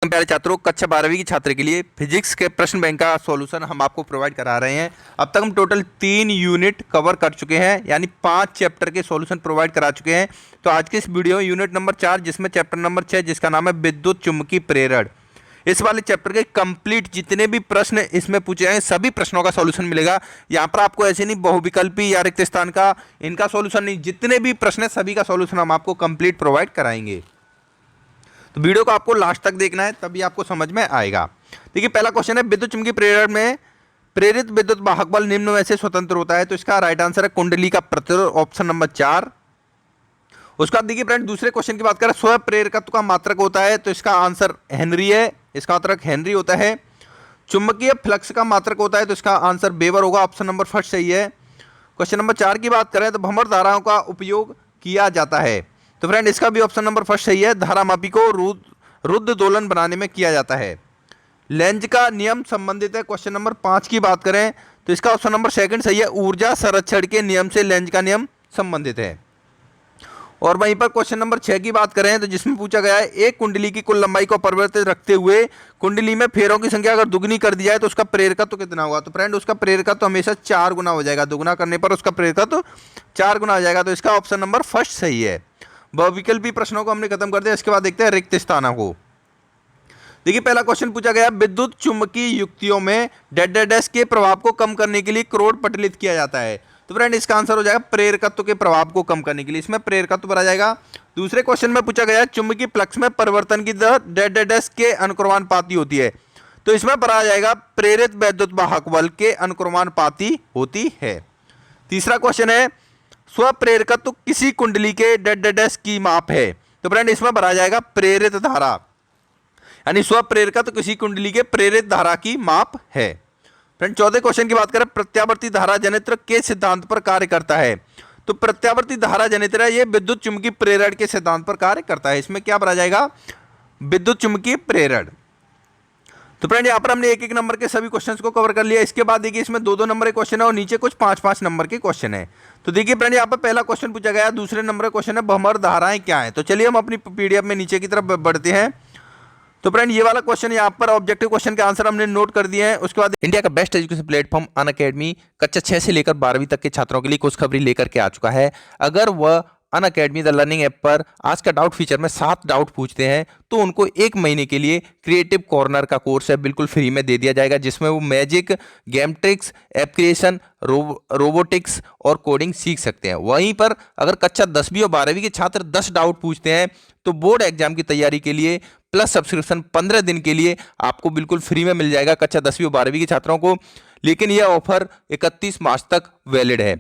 प्यारे छात्रों, कक्षा 12वीं की छात्र के लिए फिजिक्स के प्रश्न बैंक का सॉल्यूशन हम आपको प्रोवाइड करा रहे हैं। अब तक हम टोटल 3 यूनिट कवर कर चुके हैं, यानी 5 चैप्टर के सॉल्यूशन प्रोवाइड करा चुके हैं। तो आज के इस वीडियो में यूनिट नंबर 4, जिसमें चैप्टर नंबर 6 जिसका नाम है विद्युत चुम्बकीय प्रेरण, इस वाले चैप्टर के कंप्लीट जितने भी प्रश्न इसमें पूछे हैं सभी प्रश्नों का सॉल्यूशन मिलेगा। यहाँ पर आपको ऐसे नहीं बहुविकल्पी या रिक्त स्थान का इनका सॉल्यूशन नहीं, जितने भी प्रश्न है सभी का सॉल्यूशन हम आपको कंप्लीट प्रोवाइड कराएंगे। तो वीडियो को आपको लास्ट तक देखना है, तभी आपको समझ में आएगा। देखिए, पहला क्वेश्चन है विद्युत चुम्बकीय प्रेरण में प्रेरित विद्युत वाहक बल निम्न में से स्वतंत्र होता है। तो इसका राइट आंसर है कुंडली का प्रतिरोध, ऑप्शन नंबर 4। उसके बाद देखिए फ्रेंड, दूसरे क्वेश्चन की बात करें, स्व प्रेरकत्व का मात्रक होता है। तो इसका आंसर हेनरी है, इसका मात्रक हेनरी होता है। चुंबकीय फ्लक्स का मात्रक होता है, तो इसका आंसर वेबर होगा, ऑप्शन नंबर फर्स्ट सही है। क्वेश्चन नंबर 4 की बात करें तो भ्रमण धाराओं का उपयोग किया जाता है। तो फ्रेंड इसका भी ऑप्शन नंबर फर्स्ट सही है, धारामापी को रुद्ध दोलन बनाने में किया जाता है। लेंज का नियम संबंधित है। क्वेश्चन नंबर 5 की बात करें तो इसका ऑप्शन नंबर सेकंड सही है, ऊर्जा संरक्षण के नियम से लेंज का नियम संबंधित है। और वहीं पर क्वेश्चन नंबर 6 की बात करें तो जिसमें पूछा गया है एक कुंडली की कुल लंबाई को परिवर्तित रखते हुए कुंडली में फेरों की संख्या अगर दुगनी कर दी जाए तो उसका प्रेरकत्व कितना होगा। तो फ्रेंड उसका प्रेरकत्व हमेशा 4 गुना हो जाएगा, दुगना करने पर उसका प्रेरकत्व 4 गुना हो जाएगा। तो इसका ऑप्शन नंबर फर्स्ट सही है। बहुविकल्पी प्रश्नों को हमने खत्म कर दिया। इसके बाद देखते हैं रिक्त स्थानों को। देखिए, पहला क्वेश्चन पूछा गया विद्युत चुम्बकीय युक्तियों में डैश के प्रभाव को कम करने के लिए क्रोड पटलित किया जाता है। तो फ्रेंड इसका आंसर हो जाएगा प्रेरकत्व के प्रभाव को कम करने के लिए, इसमें प्रेरकत्व भरा जाएगा। दूसरे क्वेश्चन में पूछा गया चुंबकीय फ्लक्स में परिवर्तन की दर डैश के अनुक्रमानुपाती होती है। तो इसमें भरा जाएगा प्रेरित वैद्युत वाहक बल के अनुक्रमानुपाती होती है। तीसरा क्वेश्चन है स्वप्रेरकत्व किसी कुंडली के डैश की माप है। तो फ्रेंड इसमें भरा जाएगा प्रेरित धारा, यानी स्वप्रेरकत्व किसी कुंडली के प्रेरित धारा की माप है। फ्रेंड चौथे क्वेश्चन की बात करें, प्रत्यावर्ती धारा जनित्र के सिद्धांत पर कार्य करता है। तो प्रत्यावर्ती धारा जनित्र है, ये विद्युत चुम्बकीय प्रेरण के सिद्धांत पर कार्य करता है। इसमें क्या भरा जाएगा, विद्युत चुम्बकीय प्रेरण। तो फ्रेंड यहाँ पर हमने एक एक नंबर के सभी क्वेश्चंस को कवर कर लिया। इसके बाद देखिए इसमें 2-2 नंबर के क्वेश्चन है और नीचे कुछ 5-5 नंबर के क्वेश्चन है। तो देखिए फ्रेंड यहाँ पर पहला क्वेश्चन पूछा गया, दूसरे नंबर का क्वेश्चन है भ्रमण धाराएं क्या है। तो चलिए हम अपनी पीडीएफ में नीचे की तरफ बढ़ते हैं। तो फ्रेंड ये वाला क्वेश्चन यहाँ पर ऑब्जेक्टिव क्वेश्चन के आंसर हमने नोट कर दिए हैं। उसके बाद इंडिया का बेस्ट एजुकेशन प्लेटफॉर्म अनअकैडमी कक्षा 6 से लेकर 12वीं तक के छात्रों के लिए खुशखबरी लेकर के आ चुका है। अगर वह अनअकैडमी द लर्निंग ऐप पर आज का डाउट फीचर में 7 डाउट पूछते हैं तो उनको 1 महीने के लिए क्रिएटिव कॉर्नर का कोर्स है बिल्कुल फ्री में दे दिया जाएगा, जिसमें वो magic, game tricks, app creation, robotics और कोडिंग सीख सकते हैं। वहीं पर अगर कक्षा 10वीं और 12वीं के छात्र 10 डाउट पूछते हैं तो बोर्ड एग्जाम की तैयारी के लिए प्लस सब्सक्रिप्शन 15 दिन के लिए आपको बिल्कुल फ्री में मिल जाएगा कक्षा 10वीं और 12वीं के छात्रों को। लेकिन यह ऑफर 31 मार्च तक वैलिड है।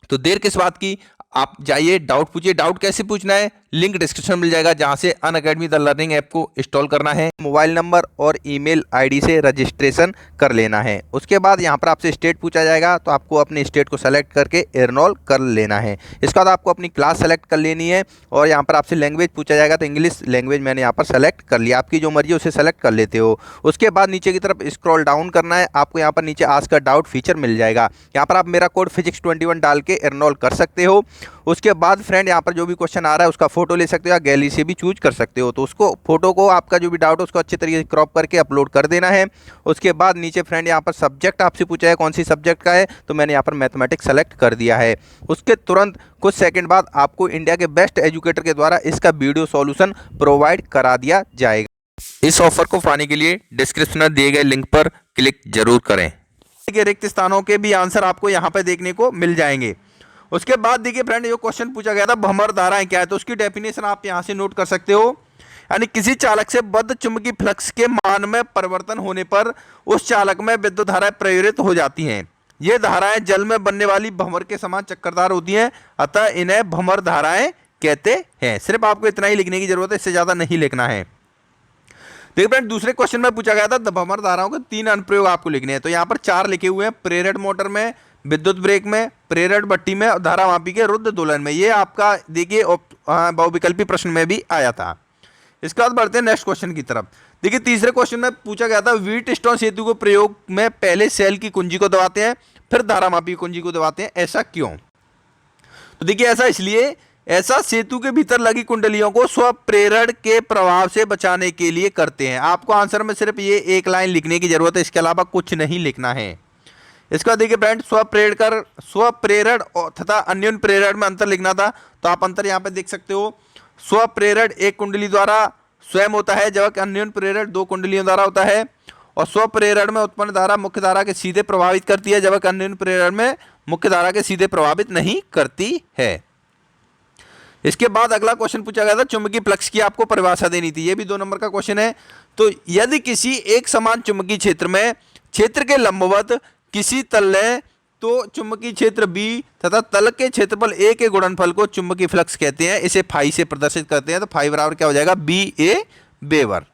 तो देर किस बात की, आप जाइए डाउट पूछिए। डाउट कैसे पूछना है, लिंक डिस्क्रिप्शन मिल जाएगा, जहां से अनअकैडमी द लर्निंग ऐप को इंस्टॉल करना है। मोबाइल नंबर और ईमेल आईडी से रजिस्ट्रेशन कर लेना है। उसके बाद यहां पर आपसे स्टेट पूछा जाएगा, तो आपको अपने स्टेट को सेलेक्ट करके एनरोल कर लेना है। इसके बाद आपको अपनी क्लास सेलेक्ट कर लेनी है और यहाँ पर आपसे लैंग्वेज पूछा जाएगा, तो इंग्लिश लैंग्वेज मैंने यहाँ पर सेलेक्ट कर लिया। आपकी जो मर्जी उसे सेलेक्ट कर लेते हो। उसके बाद नीचे की तरफ स्क्रॉल डाउन करना है, आपको यहाँ पर नीचे आस्क अ डाउट फीचर मिल जाएगा। यहाँ पर आप मेरा कोड फिजिक्स 21 डाल के एनरोल कर सकते हो। उसके बाद फ्रेंड यहाँ पर जो भी क्वेश्चन आ रहा है उसका फोटो ले सकते हो या गैलरी से भी चूज कर सकते हो। तो उसको फोटो को आपका जो भी डाउट है उसको अच्छे तरीके से क्रॉप करके अपलोड कर देना है। उसके बाद नीचे फ्रेंड यहाँ पर सब्जेक्ट आपसे पूछा है कौन सी सब्जेक्ट का है, तो मैंने यहाँ पर मैथमेटिक्स सेलेक्ट कर दिया है। उसके तुरंत कुछ सेकंड बाद आपको इंडिया के बेस्ट एजुकेटर के द्वारा इसका वीडियो सॉल्यूशन प्रोवाइड करा दिया जाएगा। इस ऑफर को पाने के लिए डिस्क्रिप्शन में दिए गए लिंक पर क्लिक जरूर करें। रिक्त स्थानों के भी आंसर आपको यहाँ पर देखने को मिल जाएंगे। उसके बाद देखिए फ्रेंड जो क्वेश्चन पूछा गया था भ्रमण धाराएं क्या है, तो उसकी डेफिनेशन आप यहां से नोट कर सकते हो। यानी किसी चालक से बद्ध चुंबकीय फ्लक्स के मान में परिवर्तन होने पर उस चालक में विद्युत धाराएं प्रेरित हो जाती हैं। ये धाराएं जल में बनने वाली भंवर के समान चक्करदार होती हैं, अतः इन्हें भ्रमण धाराएं कहते हैं। सिर्फ आपको इतना ही लिखने की जरूरत है, इससे ज्यादा नहीं लिखना है। देखिए फ्रेंड दूसरे क्वेश्चन में पूछा गया था भ्रमण धाराओं के 3 अनुप्रयोग आपको लिखने हैं। तो यहाँ पर 4 लिखे हुए हैं, प्रेरण मोटर में, विद्युत ब्रेक में, प्रेरण भट्टी में और धारामापी के रुद्ध दोलन में। ये आपका देखिए बहुविकल्पी प्रश्न में भी आया था। इसके बाद बढ़ते हैं नेक्स्ट क्वेश्चन की तरफ। देखिए तीसरे क्वेश्चन में पूछा गया था व्हीटस्टोन सेतु को प्रयोग में पहले सेल की कुंजी को दबाते हैं फिर धारामापी कुंजी को दबाते हैं, ऐसा क्यों। तो देखिए ऐसा इसलिए ऐसा सेतु के भीतर लगी कुंडलियों को स्वप्रेरण के प्रभाव से बचाने के लिए करते हैं। आपको आंसर में सिर्फ ये एक लाइन लिखने की जरूरत है, इसके अलावा कुछ नहीं लिखना है। इसका देखिए फ्रेंड, स्वप्रेरण तथा अन्योन्य प्रेरण में अंतर लिखना था, तो आप अंतर यहाँ पे देख सकते हो। स्वप्रेरण एक कुंडली द्वारा स्वयं होता है, जबकि अन्योन्य प्रेरण दो कुंडलियों द्वारा होता है। और स्वप्रेरण में उत्पन्न धारा मुख्य धारा के सीधे प्रभावित करती है, जबकि अन्योन्य प्रेरण में मुख्य धारा के सीधे प्रभावित नहीं करती है। इसके बाद अगला क्वेश्चन पूछा गया था, चुंबकीय फ्लक्स की आपको परिभाषा देनी थी। ये भी 2 नंबर का क्वेश्चन है। तो यदि किसी एक समान चुंबकीय क्षेत्र में क्षेत्र के लंबवत किसी तल है, तो चुंबकीय क्षेत्र B तथा तल के क्षेत्रफल A के गुणनफल को चुंबकीय फ्लक्स कहते हैं। इसे फाई से प्रदर्शित करते हैं, तो फाई बराबर क्या हो जाएगा, BA वेबर।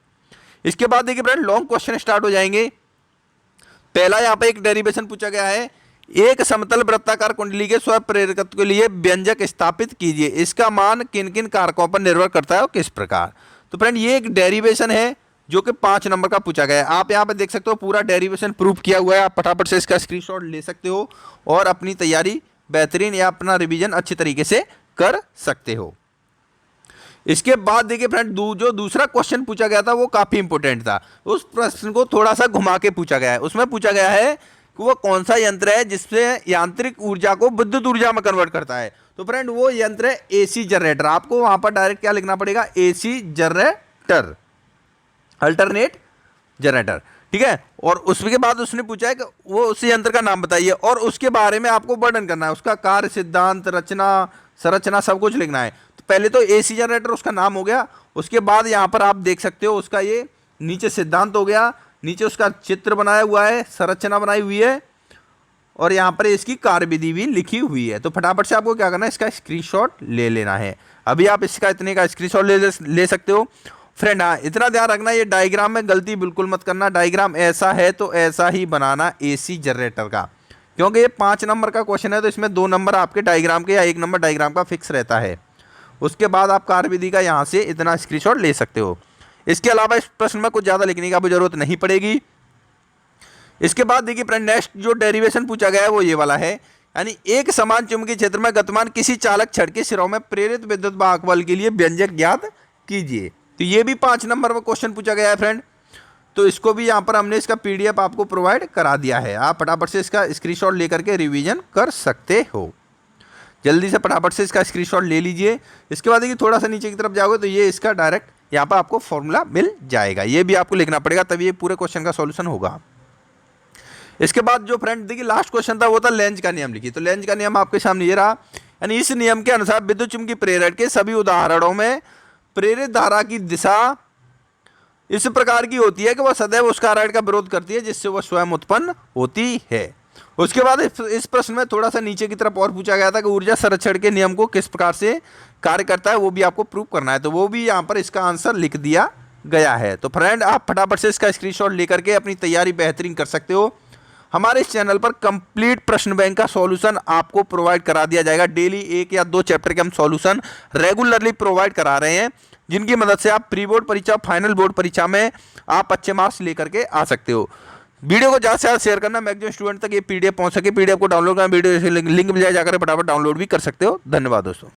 इसके बाद देखिए फ्रेंड, लॉन्ग क्वेश्चन स्टार्ट हो जाएंगे। पहला यहाँ पे एक डेरिवेशन पूछा गया है, एक समतल वृत्ताकार कुंडली के स्वप्रेरकत्व के लिए व्यंजक स्थापित कीजिए, इसका मान किन किन कारकों पर निर्भर करता है और किस प्रकार। तो फ्रेंड ये एक डेरिवेशन है जो कि 5 नंबर का पूछा गया है। आप यहाँ पे देख सकते हो पूरा डेरिवेशन प्रूफ किया हुआ है, आप फटाफट से इसका स्क्रीनशॉट ले सकते हो और अपनी तैयारी बेहतरीन या अपना रिवीजन अच्छी तरीके से कर सकते हो। इसके बाद देखिए फ्रेंड, जो दूसरा क्वेश्चन पूछा गया था वो काफी इंपॉर्टेंट था। उस प्रश्न को थोड़ा सा घुमा के पूछा गया है। उसमें पूछा गया है कि वो कौन सा यंत्र है जिससे यांत्रिक ऊर्जा को विद्युत ऊर्जा में कन्वर्ट करता है। तो फ्रेंड वो यंत्र है एसी जनरेटर। आपको वहां पर डायरेक्ट क्या लिखना पड़ेगा, एसी जनरेटर, अल्टरनेट जनरेटर, ठीक है। और उसके बाद उसने पूछा है कि वो उस यंत्र का नाम बताइए और उसके बारे में आपको वर्णन करना है, उसका कार्य, सिद्धांत, रचना, संरचना सब कुछ लिखना है। तो पहले तो एसी जनरेटर उसका नाम हो गया, उसके बाद यहाँ पर आप देख सकते हो उसका ये नीचे सिद्धांत हो गया, नीचे उसका चित्र बनाया हुआ है, संरचना बनाई हुई है और यहाँ पर इसकी कार्यविधि भी लिखी हुई है। तो फटाफट से आपको क्या करना है, इसका स्क्रीनशॉट ले लेना है। अभी आप इसका इतने का स्क्रीनशॉट ले सकते हो फ्रेंड। हाँ, इतना ध्यान रखना, ये डायग्राम में गलती बिल्कुल मत करना। डायग्राम ऐसा है तो ऐसा ही बनाना एसी जनरेटर का, क्योंकि ये 5 नंबर का क्वेश्चन है, तो इसमें 2 नंबर आपके डायग्राम के या 1 नंबर डायग्राम का फिक्स रहता है। उसके बाद आप कार्यविधि का यहाँ से इतना स्क्रीनशॉट ले सकते हो। इसके अलावा इस प्रश्न में कुछ ज़्यादा लिखने की जरूरत नहीं पड़ेगी। इसके बाद देखिए फ्रेंड, नेक्स्ट जो डेरिवेशन पूछा गया है वो ये वाला है, यानी एक समान चुंबकीय क्षेत्र में गतिमान किसी चालक छड़ के सिरों में प्रेरित विद्युत वाहक बल के लिए व्यंजक ज्ञात कीजिए। तो ये भी 5 नंबर में क्वेश्चन पूछा गया है फ्रेंड। तो इसको भी यहाँ पर हमने इसका PDF आपको प्रोवाइड करा दिया है, आप फटाफट से इसका स्क्रीनशॉट लेकर के रिवीजन कर सकते हो। जल्दी से फटाफट से इसका स्क्रीनशॉट ले लीजिए। इसके बाद देखिए थोड़ा सा नीचे की तरफ जाओगे तो ये इसका डायरेक्ट यहाँ पर आपको फॉर्मूला मिल जाएगा, ये भी आपको लिखना पड़ेगा तभी ये पूरे क्वेश्चन का सॉल्यूशन होगा। इसके बाद जो फ्रेंड देखिए लास्ट क्वेश्चन था वो था लेंज का नियम लिखिए। तो लेंज का नियम आपके सामने ये रहा, यानी इस नियम के अनुसार विद्युत चुम्बकीय प्रेरण के सभी उदाहरणों में प्रेरित धारा की दिशा इस प्रकार की होती है कि वह सदैव उस कार्य का विरोध करती है जिससे वह स्वयं उत्पन्न होती है। उसके बाद इस प्रश्न में थोड़ा सा नीचे की तरफ और पूछा गया था कि ऊर्जा संरक्षण के नियम को किस प्रकार से कार्य करता है, वो भी आपको प्रूव करना है। तो वो भी यहाँ पर इसका आंसर लिख दिया गया है। तो फ्रेंड आप फटाफट से इसका स्क्रीनशॉट लेकर के अपनी तैयारी बेहतरीन कर सकते हो। हमारे इस चैनल पर कंप्लीट प्रश्न बैंक का सॉल्यूशन आपको प्रोवाइड करा दिया जाएगा। डेली 1 या 2 चैप्टर के हम सॉल्यूशन रेगुलरली प्रोवाइड करा रहे हैं, जिनकी मदद से आप प्री बोर्ड परीक्षा, फाइनल बोर्ड परीक्षा में आप अच्छे मार्क्स लेकर के आ सकते हो। वीडियो को ज़्यादा से ज़्यादा शेयर करना, मैक्सिमम स्टूडेंट तक ये PDF पहुंच सके। PDF को डाउनलोड करना, वीडियो लिंक मिल जाए, जाकर फटाफट डाउनलोड भी कर सकते हो। धन्यवाद दोस्तों।